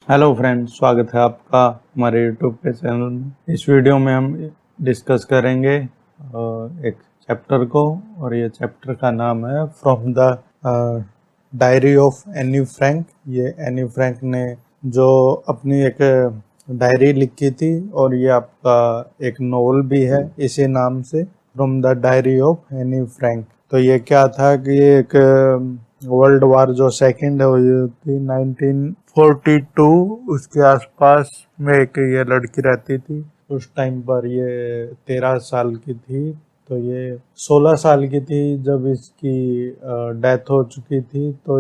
Hello friends, स्वागत है आपका हमारे यूट्यूब के चैनल में। इस वीडियो में हम डिस्कस करेंगे एक चैप्टर को, और ये चैप्टर का नाम है from the diary of Anne Frank. ये एनी फ्रैंक ने जो अपनी एक डायरी लिखी थी, और ये आपका एक नोवेल भी है इसी नाम से, from the diary of any Frank. तो ये क्या था कि ये एक वर्ल्ड वार जो सेकंड हुई थी 1942, उसके आसपास में एक ये लड़की रहती थी। उस टाइम पर ये 13 साल की थी, तो ये 16 साल की थी जब इसकी डेथ हो चुकी थी। तो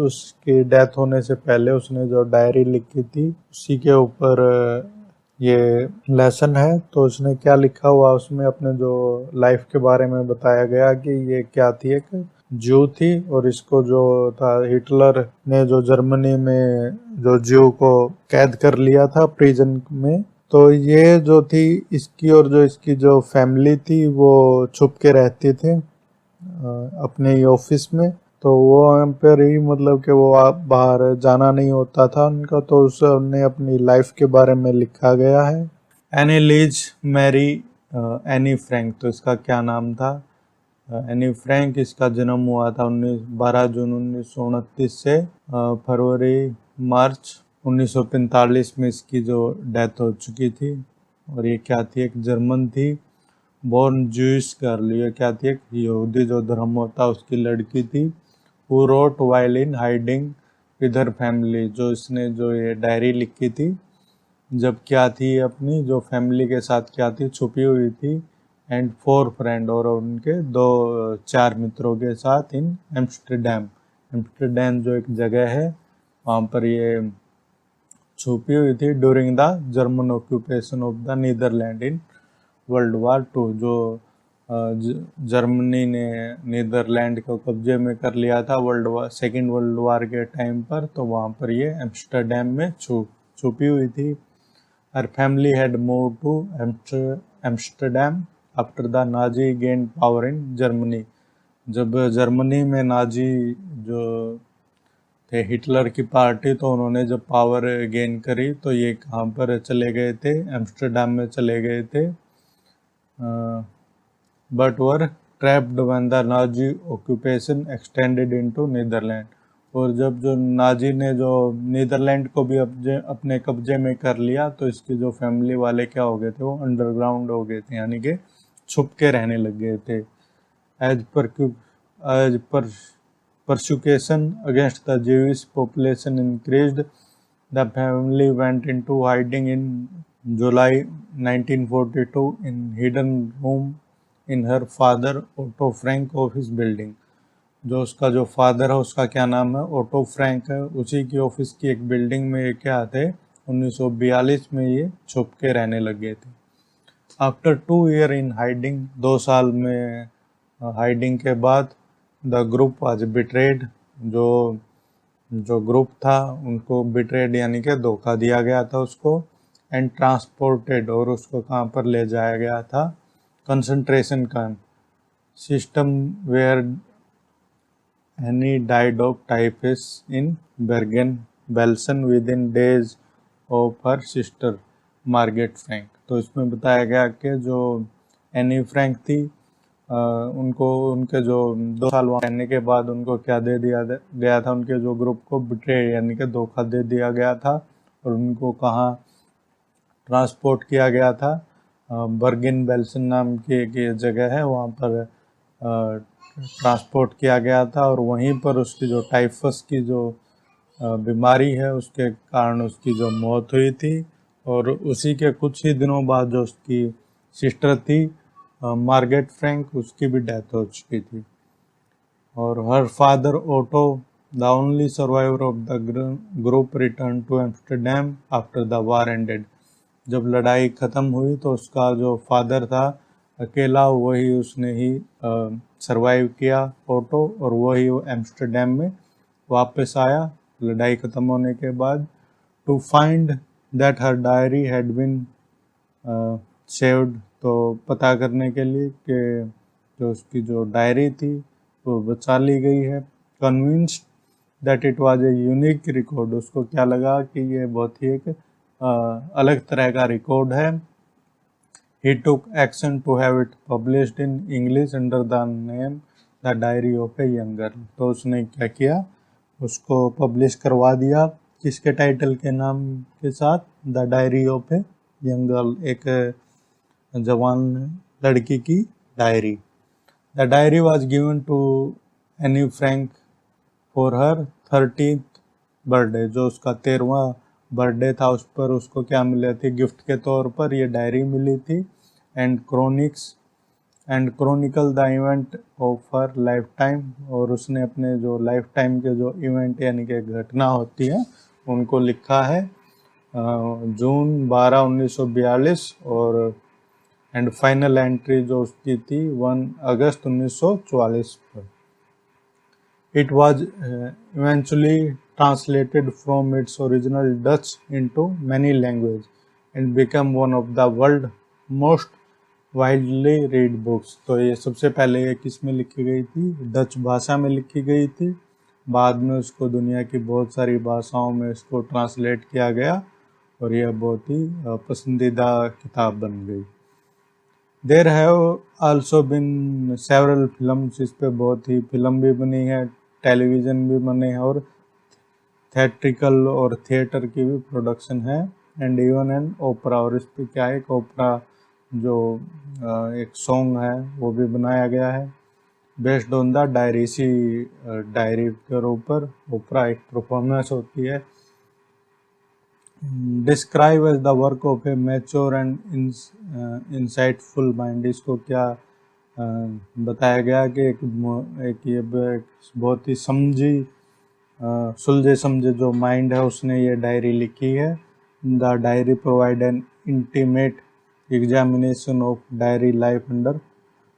उसकी डेथ होने से पहले उसने जो डायरी लिखी थी उसी के ऊपर ये लेसन है। तो उसने क्या लिखा हुआ, उसमें अपने जो लाइफ के बारे में बताया गया कि ये क्या थी, एक जू थी, और इसको जो था हिटलर ने जो जर्मनी में जो जू को कैद कर लिया था प्रिजन में। तो ये जो थी इसकी और जो इसकी जो फैमिली थी वो छुप के रहती थे अपने ही ऑफिस में। तो वो वहाँ पर ही, मतलब कि वो बाहर जाना नहीं होता था उनका। तो उसने अपनी लाइफ के बारे में लिखा गया है। Annelies Marie Anne Frank, तो इसका क्या नाम था? एनी फ्रैंक, इसका जन्म हुआ था 12 जून 1929 से फरवरी मार्च 1945 में इसकी जो डेथ हो चुकी थी। और ये क्या थी, एक जर्मन थी, बोर्न जूइश गर्ल। ये क्या थी, एक यहूदी जो धर्म होता उसकी लड़की थी। Who wrote while in hiding with her family, जो इसने जो ये डायरी लिखी थी जब क्या थी, अपनी जो फैमिली के साथ क्या थी, छुपी हुई थी। एंड 4 फ्रेंड, और उनके 4 मित्रों के साथ इन एम्स्टरडैम। एम्स्टरडैम जो एक जगह है, वहाँ पर ये छुपी हुई थी during the German occupation of the Netherland in World War two. जो जर्मनी ने नीदरलैंड को कब्जे में कर लिया था सेकेंड वर्ल्ड वार के टाइम पर, तो वहाँ पर ये एम्स्टरडैम में छुपी हुई थी। Her family had moved to Amsterdam after the Nazi gained power in Germany। जब जर्मनी में नाजी जो थे, हिटलर की पार्टी, तो उन्होंने जब पावर गेन करी तो ये कहाँ पर चले गए थे? एम्स्टरडम में चले गए थे। But were trapped when the Nazi occupation extended into Netherland. और जब जो नाजी ने जो नीदरलैंड को भी अपने कब्जे में कर लिया, तो इसकी जो फैमिली वाले क्या हो गए थे, वो अंडरग्राउंड हो गए थे, यानी कि छुप के रहने लग गए थे। As per as per persecution against the Jewish population increased, the family went into hiding in July 1942 in hidden room in her father Otto Frank office building। जो उसका जो फादर है उसका क्या नाम है, ओटो फ्रैंक है, उसी की ऑफिस की एक बिल्डिंग में ये क्या थे, 1942 में ये छुप के रहने लग गए थे। आफ्टर 2 ईयर इन हाइडिंग, 2 साल में हाइडिंग के बाद, द ग्रुप वाज बिट्रेड, जो जो ग्रुप था उनको बिट्रेड यानी कि धोखा दिया गया था उसको। एंड ट्रांसपोर्टेड, और उसको कहाँ पर ले जाया गया था? Concentration camp system where Anne died of typhus in Bergen Belsen within days of her sister Margot Frank. तो इसमें बताया गया कि जो एनी फ्रैंक थी, उनको उनके जो 2 साल वहाँ रहने के बाद उनको क्या दे दिया गया था, उनके जो ग्रुप को बिट्रे यानी कि धोखा दे दिया गया था। और उनको कहाँ ट्रांसपोर्ट किया गया था? बर्गिन बेल्सन नाम की एक जगह है, वहाँ पर ट्रांसपोर्ट किया गया था। और वहीं पर उसकी जो टाइफस की जो बीमारी है उसके कारण उसकी जो मौत हुई थी। और उसी के कुछ ही दिनों बाद जो उसकी सिस्टर थी मार्गेट फ्रैंक, उसकी भी डेथ हो चुकी थी। और her father Otto, the only survivor of the group, return to Amsterdam after the war ended. जब लड़ाई ख़त्म हुई तो उसका जो फादर था अकेला, वही उसने ही सरवाइव किया, ओटो, और वही एम्स्टरडैम में वापस आया लड़ाई ख़त्म होने के बाद। To find that her diary had been saved, तो पता करने के लिए कि जो उसकी जो डायरी थी वो बचा ली गई है। Convinced that it was a unique record, उसको क्या लगा कि ये बहुत ही एक अलग तरह का रिकॉर्ड है। He took action to have it published in English under the name The Diary of a Young Girl। तो उसने क्या किया, उसको पब्लिश करवा दिया, किसके टाइटल के नाम के साथ, the diary of a young girl, एक जवान लड़की की डायरी। The diary was given to Anne Frank for her 30th birthday, जो उसका 13वां बर्थडे था उस पर उसको क्या मिले थे, गिफ्ट के तौर पर ये डायरी मिली थी। And Chronicle the event of her life time, और उसने अपने जो लाइफ टाइम के जो इवेंट यानी कि घटना होती है उनको लिखा है जून 12, 1942, और एंड फाइनल एंट्री जो उसकी थी 1 अगस्त 1944 पर। It was eventually translated from its original Dutch into many languages and became one of the world's most widely read books। तो ये सबसे पहले ये किस में लिखी गई थी, डच भाषा में लिखी गई थी, बाद में उसको दुनिया की बहुत सारी भाषाओं में इसको ट्रांसलेट किया गया और यह बहुत ही पसंदीदा किताब बन गई। There have also been several films, इस पे बहुत ही फिल्म भी बनी है, टेलीविज़न भी बने हैं और थिएट्रिकल और थिएटर की भी प्रोडक्शन है। एंड इवन एन ओपरा, और इस पे क्या है, एक ओपरा जो एक सॉन्ग है वो भी बनाया गया है बेस्ड ऑन द डायरी। इसी डायरी के ऊपर ओपरा एक परफॉर्मेंस होती है। Describe as the work of a mature and insightful mind, इसको क्या बताया गया कि ये बहुत ही सुलझे समझे जो माइंड है उसने ये डायरी लिखी है। The diary provide an intimate examination of diary life under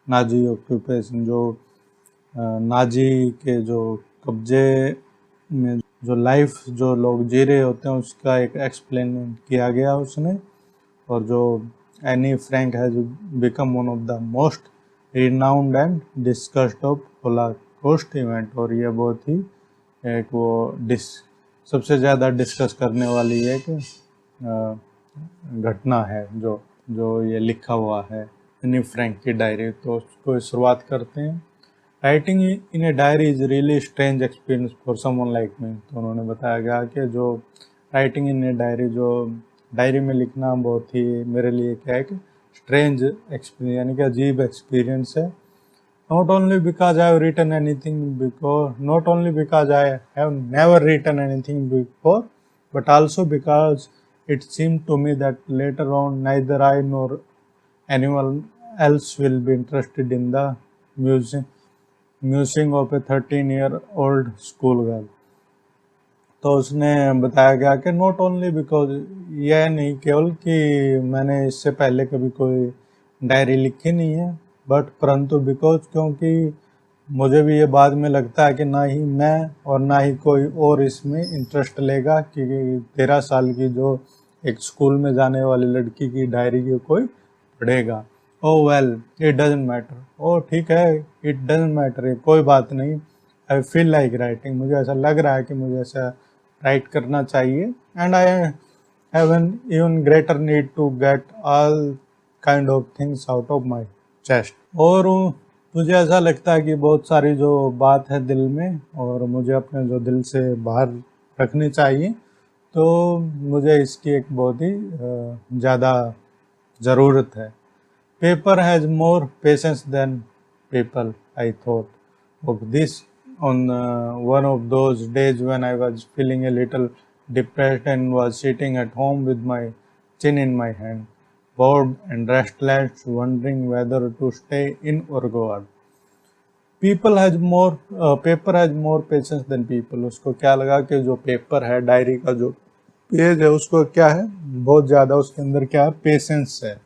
Nazi occupation, जो नाजी के जो कब्जे में जो लाइफ जो लोग जी रहे होते हैं उसका एक एक्सप्लेन किया गया उसने। और जो Anne Frank has become one of the most renowned and discussed of Holocaust event, और ये बहुत ही एक वो सबसे ज़्यादा डिस्कस करने वाली एक घटना है जो ये लिखा हुआ है एनी फ्रैंक की डायरी। तो उसको शुरुआत करते हैं। Writing in a diary is really strange experience for someone like me, तो उन्होंने बताया गया कि जो राइटिंग इन ए डायरी, जो डायरी में लिखना बहुत ही मेरे लिए क्या है कि स्ट्रेंज एक्सपीरियंस यानी कि अजीब एक्सपीरियंस है। not only because I have written anything before, not only because I have never written anything before, but also because it seemed to me that later on neither I nor anyone else will be interested in the musing of a 13-year-old school girl। तो उसने बताया गया कि not only because, यह नहीं केवल कि मैंने इससे पहले कभी कोई डायरी लिखी नहीं है, बट परंतु बिकॉज क्योंकि मुझे भी ये बाद में लगता है कि ना ही मैं और ना ही कोई और इसमें इंटरेस्ट लेगा कि 13 साल की जो एक स्कूल में जाने वाली लड़की की डायरी की कोई पढ़ेगा। Oh well it doesn't matter, ओ ठीक है इट डजंट मैटर, कोई बात नहीं। आई फील लाइक राइटिंग, मुझे ऐसा लग रहा है कि मुझे ऐसा राइट करना चाहिए। And I have an even greater need to get all kind of things out of my chest, और मुझे ऐसा लगता है कि बहुत सारी जो बात है दिल में और मुझे अपने जो दिल से बाहर रखनी चाहिए, तो मुझे इसकी एक बहुत ही ज़्यादा ज़रूरत है। Paper has more patience than people, I thought of this on one of those days when I was feeling a little depressed and was sitting at home with my chin in my hand, bored and restless, wondering whether to stay in or go out. Paper has more patience than people। उसको क्या लगा कि जो paper है, diary का जो page है, उसको क्या है, बहुत ज़्यादा उसके अंदर क्या है, पेशेंस है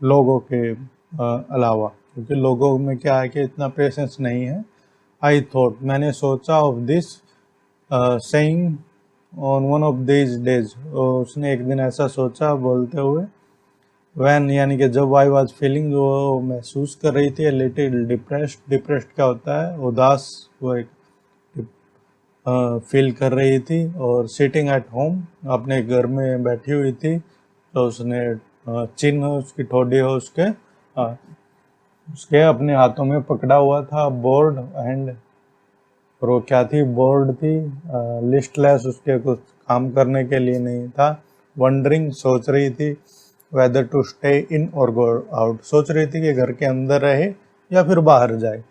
लोगों के अलावा, क्योंकि लोगों में क्या है कि इतना पेशेंस नहीं है। आई थॉट, मैंने सोचा, of this saying on one of this days, उसने एक दिन ऐसा सोचा बोलते हुए, वैन यानी कि जब आई वॉज फीलिंग, जो महसूस कर रही थी लिटिल डिप्रेस्ड। डिप्रेस्ड क्या होता है, उदास, वो एक फील कर रही थी और सिटिंग एट होम अपने घर में बैठी हुई थी। तो उसने चिन्ह उसकी ठोड़ी हो उसके अपने हाथों में पकड़ा हुआ था बोर्ड एंड, और वो क्या थी, बोर्ड थी, लिस्टलेस, उसके कुछ काम करने के लिए नहीं था। वंडरिंग सोच रही थी वेदर टू स्टे इन और गो आउट, सोच रही थी कि घर के अंदर रहे या फिर बाहर जाए।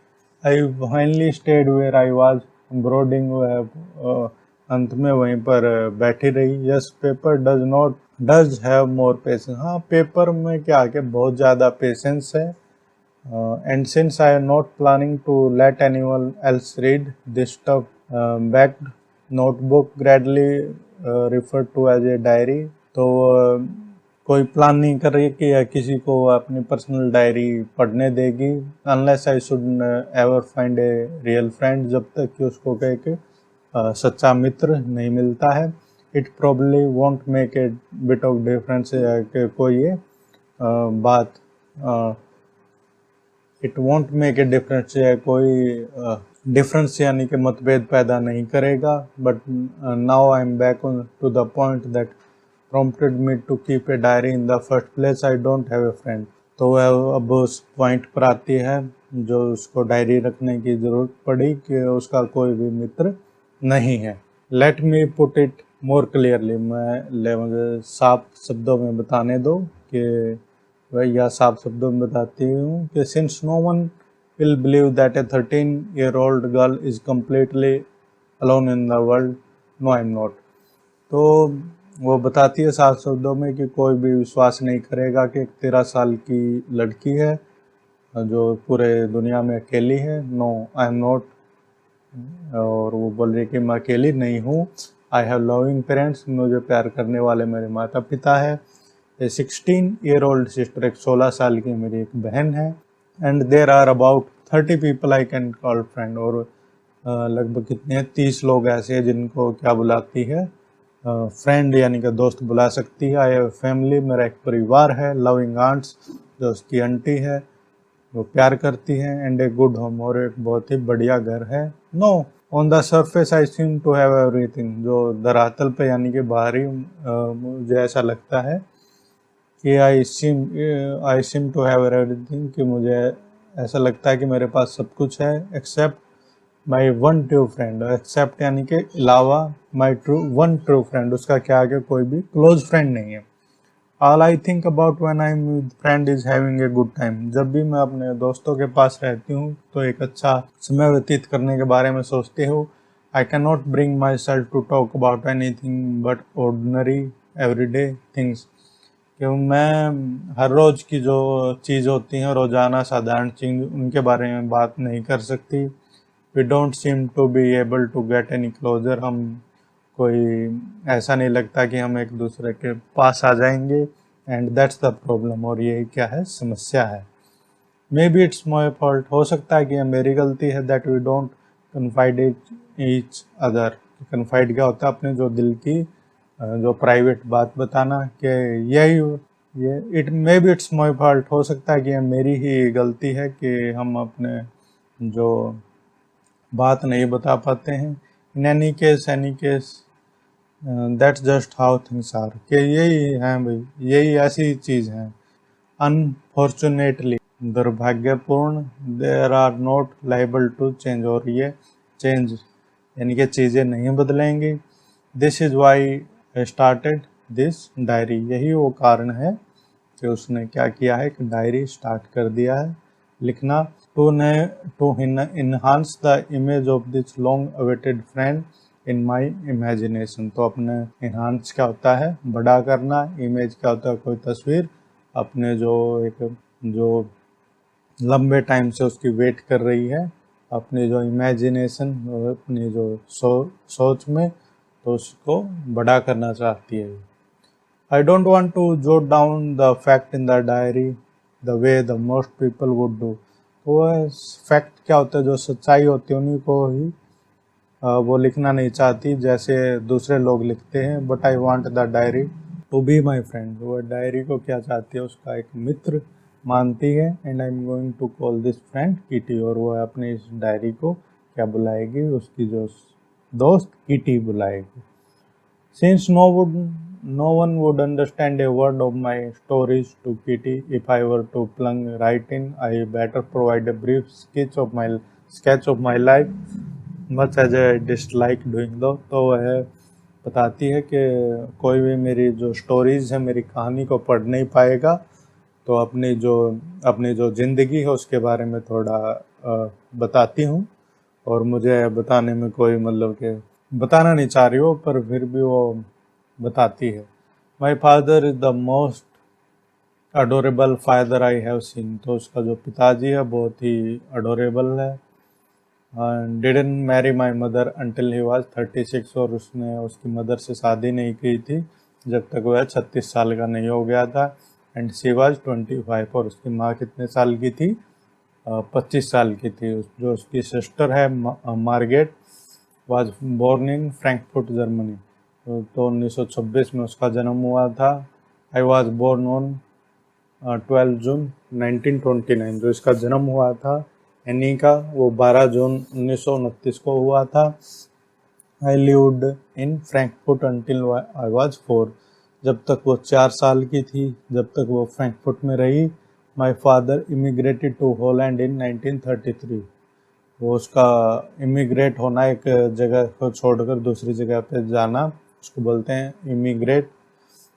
I finally stayed where I was brooding, अंत में वहीं पर बैठी रही। Yes paper does have more patience, हाँ पेपर में क्या के बहुत ज़्यादा पेशेंस है। And since I am not planning to let anyone else read this stuff, backed notebook gradually referred to as a diary, तो कोई प्लान नहीं कर रही कि या किसी को अपनी पर्सनल डायरी पढ़ने देगी, unless I should ever find a real friend, जब तक कि उसको कहे कि सच्चा मित्र नहीं मिलता है। It probably won't make a bit of difference, कोई ये बात it won't make a difference, कोई डिफरेंस यानी कि मतभेद पैदा नहीं करेगा। But now I am back to the point that prompted me to keep a diary in the first place. I don't have a friend. तो वह अब उस पॉइंट पर आती है जो उसको डायरी रखने की ज़रूरत पड़ी कि उसका कोई भी मित्र नहीं है। Let me put it more clearly, मुझे साफ शब्दों में बताने दो कि वह या साफ शब्दों में बताती हूँ कि since no one will believe that a 13-year-old girl is completely alone in the world, no I am not. तो वो बताती है साफ शब्दों में कि कोई भी विश्वास नहीं करेगा कि एक 13 साल की लड़की है जो पूरे दुनिया में अकेली है। नो आई एम नॉट, और वो बोल रही है कि मैं अकेली नहीं हूँ। आई हैव लविंग पेरेंट्स, मुझे प्यार करने वाले मेरे माता पिता है। ए 16-year-old सिस्टर, एक 16 साल की मेरी एक बहन है। And there are about 30 people I can call friend, और लगभग कितने 30 लोग ऐसे हैं जिनको क्या बुलाती है, फ्रेंड यानी कि दोस्त बुला सकती है। आई हैव फैमिली, मेरा एक परिवार है। लविंग आंट्स, जो उसकी आंटी है वो प्यार करती है। एंड ए गुड होम, और एक बहुत ही बढ़िया घर है। No on the surface I seem to have everything, जो धरातल पे यानी कि बाहरी मुझे ऐसा लगता है कि आई सीम टू हैव एवरीथिंग, कि मुझे ऐसा लगता है कि मेरे पास सब कुछ है, except my one true friend, except यानी कि अलावा माई वन ट्रू फ्रेंड, उसका क्या है कि कोई भी क्लोज फ्रेंड नहीं है। All I think about when I am with friend is having a good time, जब भी मैं अपने दोस्तों के पास रहती हूँ तो एक अच्छा समय व्यतीत करने के बारे में सोचती हूँ। I can not bring myself to talk about anything but ordinary everyday things, कि मैं हर रोज़ की जो चीज़ होती हैं, रोज़ाना साधारण चीज़, उनके बारे में बात नहीं कर सकती। We don't seem to be able to get any closer, हम कोई ऐसा नहीं लगता कि हम एक दूसरे के पास आ जाएंगे। एंड दैट्स द प्रॉब्लम, और यही क्या है, समस्या है। Maybe it's my fault, हो सकता है कि यह मेरी गलती है। That we don't confide each other, confide क्या होता है, अपने जो दिल की जो प्राइवेट बात बताना, कि यही ये it may be it's my fault, हो सकता है कि यह मेरी ही गलती है कि हम अपने जो बात नहीं बता पाते हैं। In any case that's just how things are, कि यही है भाई, यही ऐसी चीज़ है। अनफॉर्चुनेटली, दुर्भाग्यपूर्ण, there are not liable to change, और ये चेंज यानी कि चीज़ें नहीं बदलेंगी। This is why I started this diary, यही वो कारण है कि उसने क्या किया है कि डायरी स्टार्ट कर दिया है लिखना। To enhance the image of this long awaited friend in my imagination, तो अपने इन्हांस क्या होता है, बड़ा करना, इमेज क्या होता है, कोई तस्वीर, अपने जो लंबे टाइम से उसकी वेट कर रही है, अपनी जो इमेजिनेशन, अपनी जो सोच में, तो उसको बड़ा करना चाहती है। I don't want to jot down the fact in the diary the way the most people would do. तो फैक्ट क्या होता है, जो सच्चाई होती है उन्हीं को ही वो लिखना नहीं चाहती जैसे दूसरे लोग लिखते हैं। But I want the diary to be my friend, वो डायरी को क्या चाहती है, उसका एक मित्र मानती है। And I am going to call this friend Kitty, और वो अपनी इस डायरी को क्या बुलाएगी, उसकी जो दोस्त kitty बुलाएगी। Since no one would understand a word of my stories to Kitty if I were to plunge right in, I better provide a brief sketch of my life, much as I dislike doing though। तो वह बताती है कि कोई भी मेरी जो stories है, मेरी कहानी को पढ़ नहीं पाएगा, तो अपनी जो ज़िंदगी है उसके बारे में थोड़ा बताती हूँ। और मुझे बताने में कोई मतलब कि बताना नहीं चाह रही हो, पर फिर भी वो बताती है। My father is the most adorable father I have seen. तो उसका जो पिताजी है बहुत ही अडोरेबल है। Didn't marry my mother until he was 36। और उसने उसकी मदर से शादी नहीं की थी जब तक वह 36 साल का नहीं हो गया था। And she was 25। और उसकी माँ कितने साल की थी? 25 साल की थी। जो उसकी सिस्टर है Margot was born in Frankfurt Germany. तो 1926 में उसका जन्म हुआ था। I was born on 12 June 1929। जो इसका जन्म हुआ था एनी का, वो 12 जून 1929 को हुआ था। I lived in Frankfurt until I was 4। जब तक वो 4 साल की थी, जब तक वो फ्रैंकफर्ट में रही। My father immigrated to Holland in 1933। वो उसका इमिग्रेट होना, एक जगह को छोड़कर दूसरी जगह पे जाना, उसको बोलते हैं इमिग्रेट।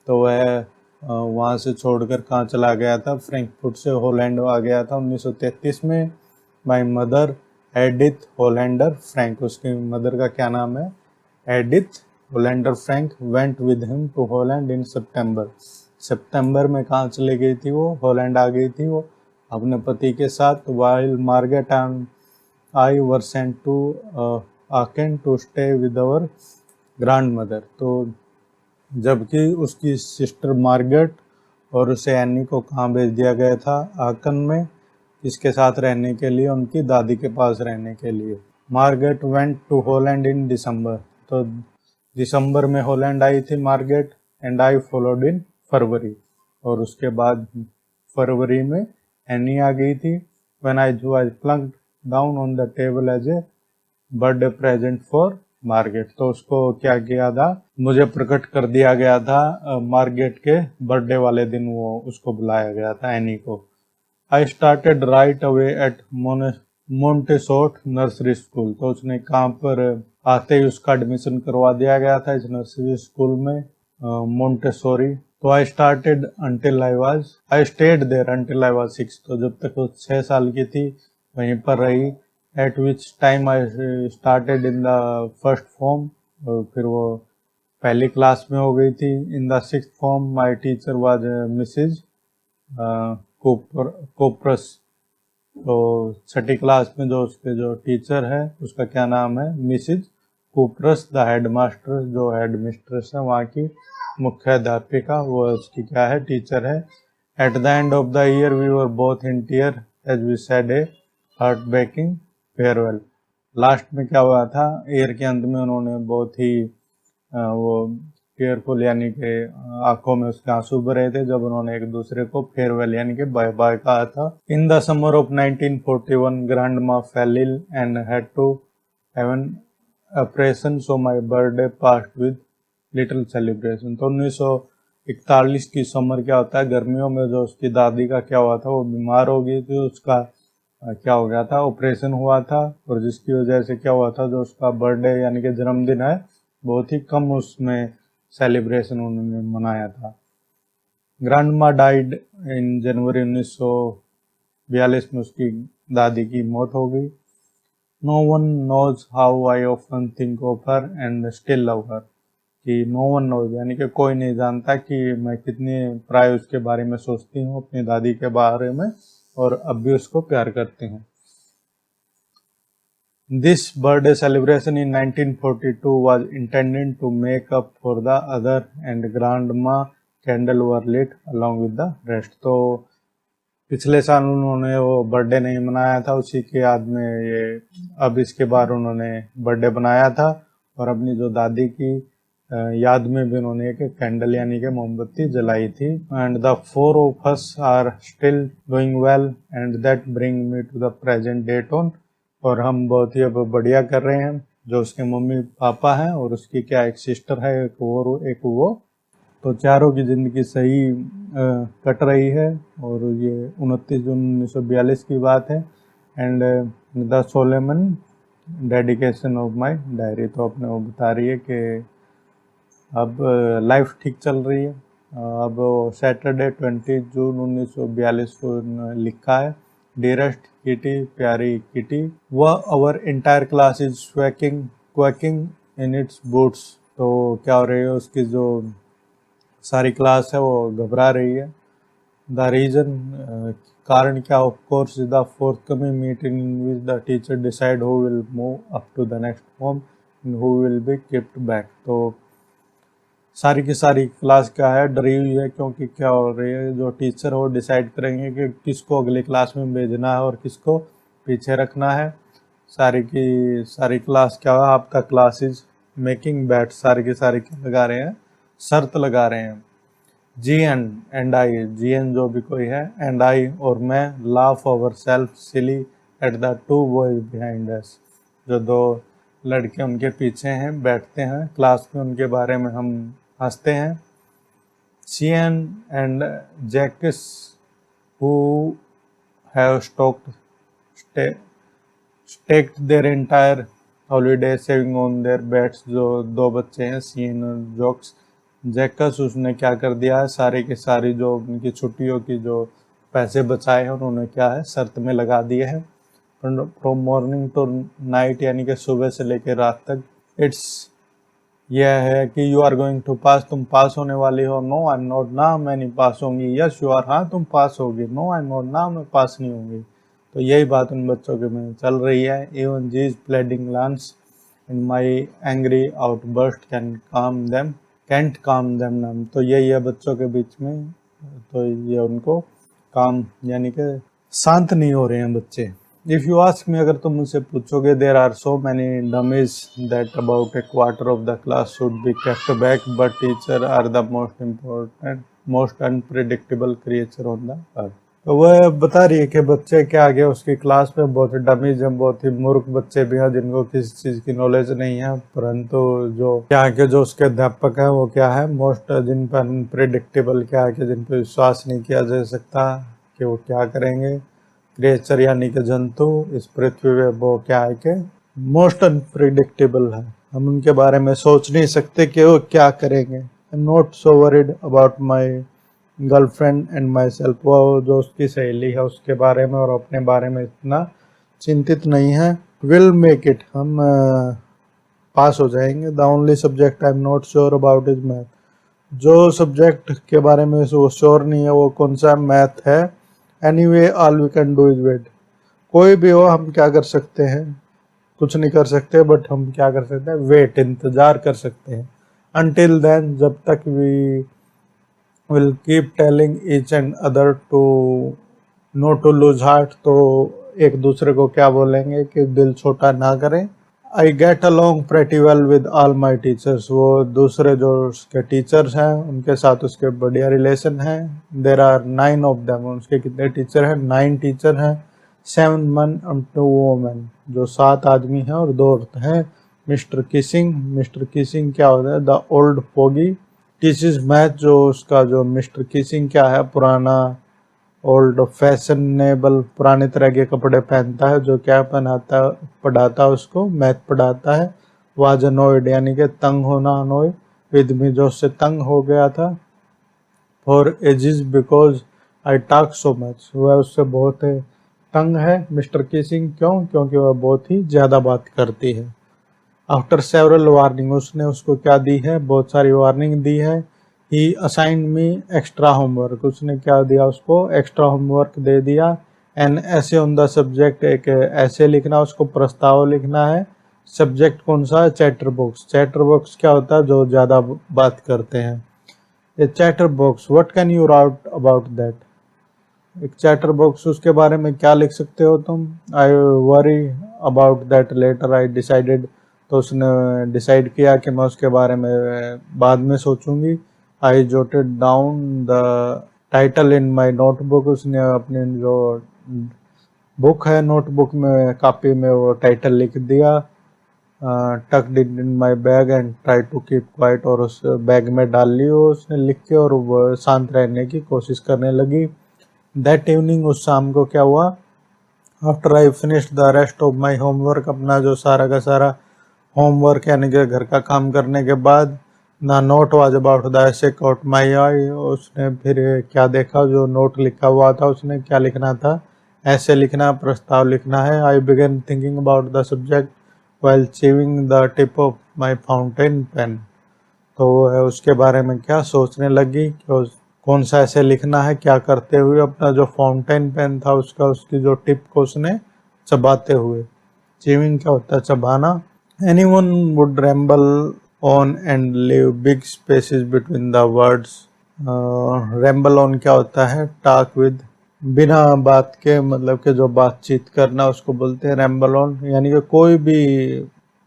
तो वह वहाँ से छोड़कर कहाँ चला गया था? फ्रैंकफर्ट से हॉलैंड आ गया था 1933 में। My mother Edith Hollander Frank. उसकी मदर का क्या नाम है? Edith Hollander Frank. Went with him to Holland in सितंबर में कहाँ चली गई थी? वो हॉलैंड आ गई थी वो अपने पति के साथ। While Margot and I were sent to Aachen to stay with our grandmother. तो जबकि उसकी सिस्टर मार्गेट और उसे एनी को कहाँ भेज दिया गया था? आकन में। इसके साथ रहने के लिए, उनकी दादी के पास रहने के लिए। Margot went to Holland in December. तो दिसंबर में हॉलैंड आई थी Margot. And I followed in February. और उसके बाद फरवरी में एनी आ गई थी। When I plunked down on the table as a birthday present for Margot. तो उसको क्या किया था? मुझे प्रकट कर दिया गया था मार्गेट के बर्थडे वाले दिन, वो उसको बुलाया गया था एनी को। I started right away at Montessori nursery school. तो उसने कहाँ पर आते ही उसका एडमिशन करवा दिया गया था इस नर्सरी स्कूल में, मोंटेसोरी। तो I stayed there until I was 6। तो जब तक वो 6 साल की थी वहीं पर रही। At which time I started in the first form. और फिर वो पहली क्लास में हो गई थी। In the 6th form my teacher was Mrs Kuperus. तो 6ठी क्लास में जो उसके जो टीचर है उसका क्या नाम है? मिसिज कोप्रस। द हेडमास्टर, जो हेड मिस्ट्रेस है वहाँ की मुख्य अध्यापिका, वो उसकी क्या है? टीचर है। At the end of the year we were both in tear as we said a heartbreaking farewell. Last में क्या हुआ था? ईयर के अंत में उन्होंने बहुत ही वो टीयरफुल यानी कि आंखों में उसके आंसू भरे थे जब उन्होंने एक दूसरे को फेयरवेल यानी कि बाय बाय कहा था। In the summer of 1941 grandma fell ill and had to have an operation, so my birthday passed with little celebration. तो 1941 की समर क्या होता है? गर्मियों में जो उसकी दादी का क्या हुआ था? वो बीमार हो गई थी। उसका क्या हो गया था? ऑपरेशन हुआ था। और जिसकी वजह से क्या हुआ था? जो उसका बर्थडे यानी कि जन्मदिन है, बहुत ही कम उसमें सेलिब्रेशन उन्होंने मनाया था। ग्रैंडमा डाइड इन जनवरी 1942 में उसकी दादी की मौत हो गई। No one knows how I often think of her and still love her. कि नो वन नोज यानी कि कोई नहीं जानता कि मैं कितनी प्राय उसके बारे में सोचती हूँ, अपनी दादी के बारे में, और अब भी उसको प्यार करती हूँ। This birthday celebration in 1942 was intended to make up for the other, and grandma candle were lit along with the rest। तो पिछले साल उन्होंने वो बर्थडे नहीं मनाया था, उसी के याद में ये अब इसके बाद उन्होंने बर्थडे बनाया था। और अपनी जो दादी की याद में भी उन्होंने एक कैंडल यानी कि मोमबत्ती जलाई थी। And the 4 of us are still doing well and that bring me to the present date on. और हम बहुत ही अब बढ़िया कर रहे हैं। जो उसके मम्मी पापा हैं और उसकी क्या एक सिस्टर है, एक वो। तो चारों की ज़िंदगी सही कट रही है। और ये 29 जून 1942 की बात है। And the solemn dedication of my diary. तो अपने वो बता रही है कि अब लाइफ ठीक चल रही है। अब सैटरडे 20 जून 1942 को लिखा है, डियरेस्ट किटी, प्यारी किटी, वह our entire class is quaking in its boots. तो क्या हो रही है, उसकी जो सारी क्लास है वो घबरा रही है। द रीजन, कारण क्या, of course the forthcoming meeting in which the teacher decide who will move up to the next home and who will be kept back. तो सारी की सारी क्लास क्या है, डरी हुई है, क्योंकि क्या हो रही है, जो टीचर हो डिसाइड करेंगे कि किसको अगली क्लास में भेजना है और किसको पीछे रखना है। सारी की सारी क्लास क्या है, आपका क्लास इज मेकिंग बैट। सारी की सारी क्या लगा रहे हैं, शर्त लगा रहे हैं। GN एंड आई, GN जो भी कोई है, एंड आई और मैं, laugh over self silly at the two boys behind us. जो दो लड़के उनके पीछे हैं, बैठते हैं क्लास में, उनके बारे में हम हंसते हैं। CN and Jacques who have staked their entire holiday saving on their bets। जो दो बच्चे हैं, CN और जॉक्स। जैकस, उसने क्या कर दिया है, सारी की सारी जो उनकी छुट्टियों की जो पैसे बचाए हैं उन्होंने क्या है, शर्त में लगा दिए हैं। फ्रॉम मॉर्निंग टू नाइट, यानी कि सुबह से लेकर रात तक। इट्स यह है कि यू आर गोइंग टू पास, तुम पास होने वाली हो। नो आई एम नॉट, ना मैं नहीं पास होंगी। यस यू आर, हाँ तुम पास होगी। नो आई एम नॉट, ना मैं पास नहीं होंगी। तो यही बात उन बच्चों के में चल रही है। Even G is pleading lance in my angry outburst can't calm them numb. तो यही है बच्चों के बीच में। तो ये उनको काम, यानी कि शांत नहीं हो रहे हैं बच्चे। इफ़ यू आस्क मी, अगर तुम मुझसे पूछोगे, there are so many dummies that about a quarter of the class should be kept back, but teacher are the most important most unpredictable creature on the earth. तो वह बता रही है कि बच्चे क्या आगे उसकी क्लास में बहुत डमीज हैं, बहुत ही मूर्ख बच्चे भी हैं जिनको किसी चीज़ की नॉलेज नहीं है, परंतु जो क्या है कि जो उसके अध्यापक हैं वो क्या है, मोस्ट जिन पर अनप्रिडिक्टेबल, क्या है कि जिन पर विश्वास नहीं किया जा सकता कि वो क्या करेंगे। क्रिएचर यानी कि जंतु इस पृथ्वी पे वो क्या है कि मोस्ट अनप्रिडिक्टेबल है। हम उनके बारे में सोच नहीं सकते कि वो क्या करेंगे। आई am not so worried about my girlfriend and my self. वो जो उसकी सहेली है उसके बारे में और अपने बारे में इतना चिंतित नहीं है। विल मेक इट, हम पास हो जाएंगे। The only subject I am not sure about is math. जो सब्जेक्ट के बारे में वो श्योर नहीं है वो कौन सा, मैथ है। Anyway all we can do is wait. कोई भी हो, हम क्या कर सकते हैं, कुछ नहीं कर सकते, बट हम क्या कर सकते हैं, वेट, इंतजार कर सकते हैं। अनटिल देन, जब तक we will keep telling each and other to no to lose heart. तो एक दूसरे को क्या बोलेंगे कि दिल छोटा ना करें। I get along pretty well with all my teachers. वो दूसरे जो उसके टीचर्स हैं उनके साथ उसके बढ़िया रिलेशन है। There are 9 of them. उसके कितने टीचर हैं, 9 टीचर हैं। 7 men and 2 women। जो 7 आदमी हैं और 2 औरत हैं। मिस्टर किसिंग क्या होता है, द ओल्ड पोगी टीचर्स मैथ। जो उसका जो मिस्टर किसिंग क्या है, पुराना ओल्ड फैशनेबल, पुराने तरह के कपड़े पहनता है, जो क्या पहनाता पढ़ाता है, उसको मैथ पढ़ाता है। वाज अनोइड, यानी कि तंग होना, अनोइड विद मी, जो उससे तंग हो गया था। For edges because I talk so much, वह उससे बहुत तंग है। मिस्टर किसिंग क्यों, क्योंकि वह बहुत ही ज़्यादा बात करती है। आफ्टर सेवरल वार्निंग, उसने उसको क्या दी है, बहुत सारी वार्निंग दी है। ही असाइन मी एक्स्ट्रा होमवर्क, उसने क्या दिया उसको, एक्स्ट्रा होमवर्क दे दिया। एन ऐसे ऑन द सब्जेक्ट, एक ऐसे लिखना, उसको प्रस्ताव लिखना है। सब्जेक्ट कौन सा है, चैटर बॉक्स। चैटर बॉक्स क्या होता है, जो ज़्यादा बात करते हैं। A chatterbox, what can you write about that. एक चैटर बॉक्स, उसके बारे में क्या लिख सकते हो तुम। I worry about that later I decided. तो उसने डिसाइड किया कि मैं उसके बारे में बाद में सोचूंगी। I jotted down the title in my notebook. उसने अपनी जो बुक है नोटबुक में, कॉपी में वो टाइटल लिख दिया। Tucked it in my bag and try to keep quiet, और उस बैग में डाल ली वो उसने लिख के, और वो शांत रहने की कोशिश करने लगी। दैट इवनिंग, उस शाम को क्या हुआ, after I finished the rest of my homework, अपना जो सारा का सारा होमवर्क यानी कि घर का काम करने के बाद, the note was about the ऐसे कॉट माई आई, उसने फिर क्या देखा, जो नोट लिखा हुआ था उसने क्या लिखना था, ऐसे लिखना, प्रस्ताव लिखना है। I began thinking about the subject while chewing the tip of my fountain pen, तो वो है उसके बारे में क्या सोचने लगी कि कौन सा ऐसे लिखना है, क्या करते हुए अपना जो फाउंटेन पेन था उसका, उसकी जो टिप को उसने चबाते हुए। चीविंग क्या होता है, चबाना। Anyone would ramble on and leave big spaces between the words. Ramble on क्या होता है, टॉक विद, बिना बात के, मतलब कि जो बातचीत करना उसको बोलते हैं रैम्बल ऑन, यानी कि कोई भी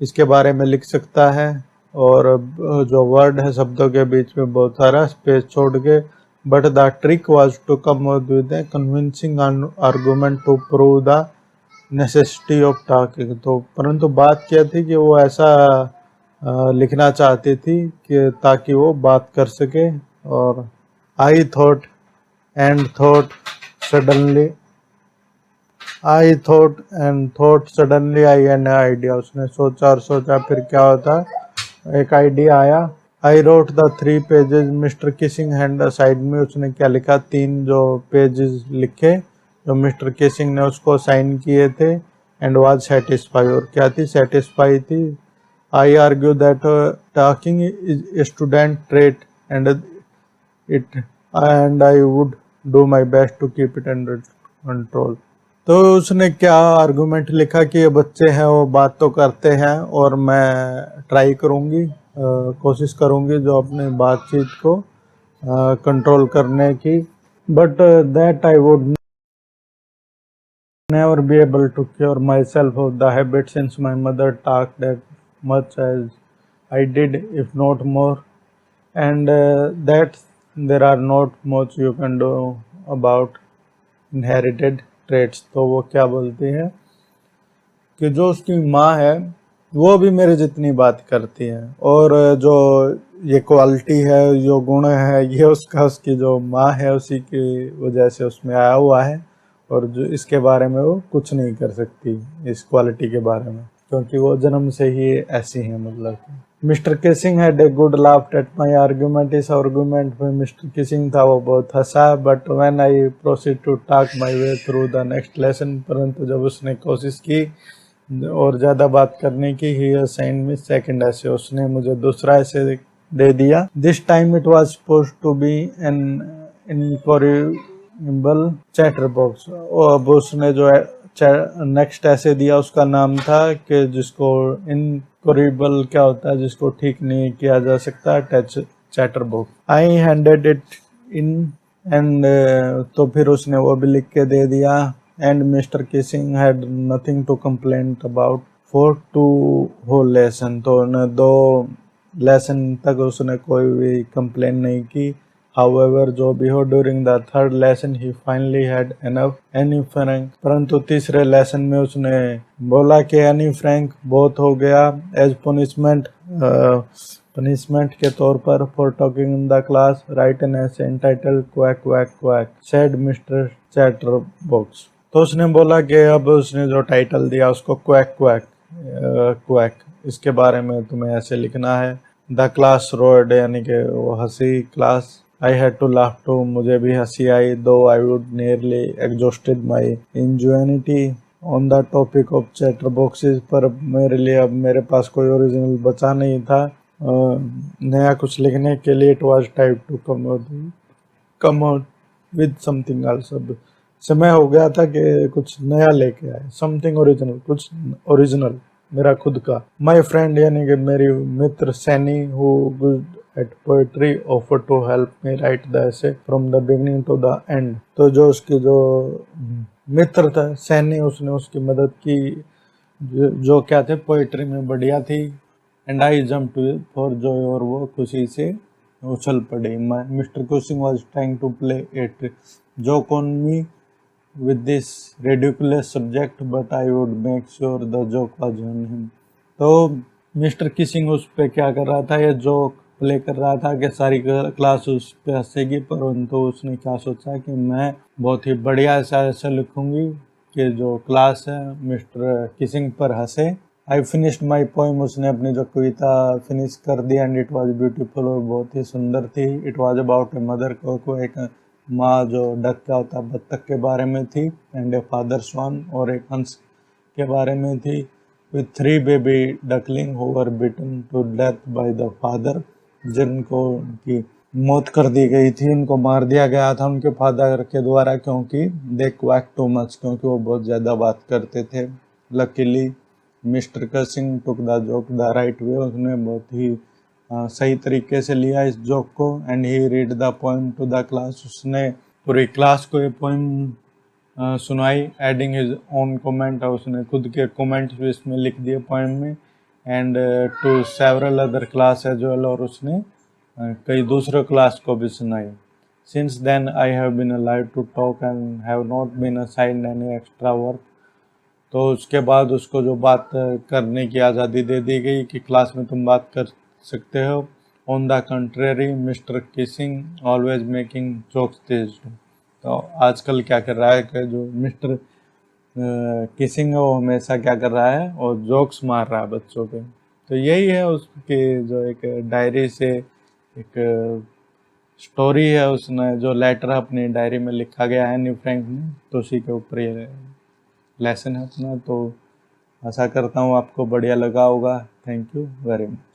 इसके बारे में लिख सकता है, और जो वर्ड है शब्दों के बीच में बहुत सारा स्पेस छोड़ के। But the trick was to come with a convincing argument to prove the necessity of talking, तो परंतु बात क्या थी कि वो ऐसा लिखना चाहती थी कि ताकि वो बात कर सके। और I thought and thought suddenly, I thought and thought suddenly I an idea, उसने सोचा और सोचा, फिर क्या होता, एक आइडिया आया। I wrote the 3 pages mister Keesing hand side में, उसने क्या लिखा, 3 जो पेजेस लिखे जो मिस्टर किसिंग ने उसको साइन किए थे। एंड वाज सेटिस्फाई, और क्या थी, सेटिस्फाई थी। I argue that talking is student trait and it and I would do my best to keep it under control, तो उसने क्या आर्गुमेंट लिखा कि ये बच्चे हैं वो बात तो करते हैं, और मैं ट्राई करूँगी, कोशिश करूँगी जो अपनी बातचीत को कंट्रोल करने की। But that I would never be able to cure myself of the habit since my mother talked that much as I did, if not more, and that there are not much you can do about inherited traits। तो वो क्या बोलती है कि जो उसकी माँ है वो भी मेरे जितनी बात करती है, और जो ये क्वालिटी है, जो गुण है, ये उसकी जो माँ है उसी की वजह से उसमें आया हुआ है, और जो इसके बारे में वो कुछ नहीं कर सकती इस क्वालिटी के बारे में, क्योंकि वो जन्म से ही ऐसी है। मतलब Mr Keesing had a good laugh at my argument, इस आर्गूमेंट में मिस्टर किसिंग था वो बहुत हंसा। But when I proceed to talk my way through the next lesson, परंतु जब उसने कोशिश की और ज़्यादा बात करने की, ही असाइंड मी सेकंड ऐसे, उसने मुझे दूसरा ऐसे दे दिया। This time it was supposed to be an incorrigible chatterbox, और अब उसने जो नेक्स्ट ऐसे दिया उसका नाम था कि जिसको इनकॉरिबल क्या होता है, जिसको ठीक नहीं किया जा सकता, chatterbox. I handed it in end, तो फिर उसने वो भी लिख के दे दिया। And mister Keesing had nothing to complain about for 2 whole lesson, तो उन्हें 2 लेसन तक उसने कोई भी कंप्लेन नहीं की। However, जो भी हो, during the 3rd lesson he finally had enough Annie Frank, परंतु तीसरे लेसन में उसने बोला कि एनी फ्रैंक बहुत हो गया। एज पनिशमेंट के तौर पर, for talking in the class write an essay entitled quack quack quack said Mr chatterbox, तो उसने बोला कि अब उसने जो टाइटल दिया उसको क्वैक क्वैक क्वैक, इसके बारे में तुम्हें ऐसे लिखना है। द क्लास रोड, यानी कि वो हंसी class. I had to laugh too, मुझे भी हंसी आई। Though I would nearly exhausted my ingenuity on the topic of chatterboxes, पर मेरे लिए अब मेरे पास कोई ओरिजिनल बचा नहीं था नया कुछ लिखने के लिए। It was time to come out with something else, अब समय हो गया था कि कुछ नया लेके आए, समथिंग ओरिजिनल, कुछ ओरिजिनल मेरा खुद का। माई फ्रेंड, यानी कि मेरी मित्र Sanne, who good at poetry, offer to help me write the essay from the beginning to the end, तो जो उसकी जो मित्र था सैनी, उसने उसकी मदद की, जो क्या थे, पोएट्री में बढ़िया थी। And I jump to for joy, और वो खुशी से उछल पड़ी। Mr Keesing was trying to play it joke on me with this ridiculous subject, but I would make sure the joke was on him। तो मिस्टर किसिंग उस पे क्या कर रहा था, ये जोक प्ले कर रहा था कि सारी क्लास उस पे हंसेगी, परंतु उसने क्या सोचा कि मैं बहुत ही बढ़िया ऐसा लिखूंगी कि जो क्लास है मिस्टर किसिंग पर हंसे। आई फिनिश्ड माई पोइम, उसने अपनी जो कविता फिनिश कर दी, एंड इट वॉज ब्यूटीफुल, और बहुत ही सुंदर थी। It was about a mother को एक माँ जो डक क्या होता है बत्तख के बारे में थी, एंड ए फादर स्वान, और एक हंस के बारे में थी, with 3 baby duckling who were bitten to death by the father, जिनको उनकी मौत कर दी गई थी, उनको मार दिया गया था उनके फादर के द्वारा, क्योंकि दे क्वैक टू मच, क्योंकि वो बहुत ज़्यादा बात करते थे। Luckily mister causing took the joke the right way, उसने बहुत ही सही तरीके से लिया इस जोक को, and he read the poem to the class, उसने पूरी क्लास को ये पोएम सुनाई, एडिंग हिज ओन कमेंट, और उसने खुद के कमेंट्स भी इसमें लिख दिए पोएम में, and to several other class as well, और उसने कई दूसरे क्लास को भी सुनाई। Since then I have been allowed to talk and have not been assigned any extra work, तो उसके बाद उसको जो बात करने की आज़ादी दे दी गई कि क्लास में तुम बात कर सकते हो। On the contrary mister Keesing always making jokes this. तो आजकल क्या कर रहा है कि जो मिस्टर किसिंग है वो हमेशा क्या कर रहा है, और जोक्स मार रहा है बच्चों पे। तो यही है उसकी जो एक डायरी से एक स्टोरी है, उसने जो लेटर अपनी डायरी में लिखा गया है एनी फ्रैंक में, तो उसी के ऊपर ये लेसन है अपना। तो आशा करता हूँ आपको बढ़िया लगा होगा। Thank you very much.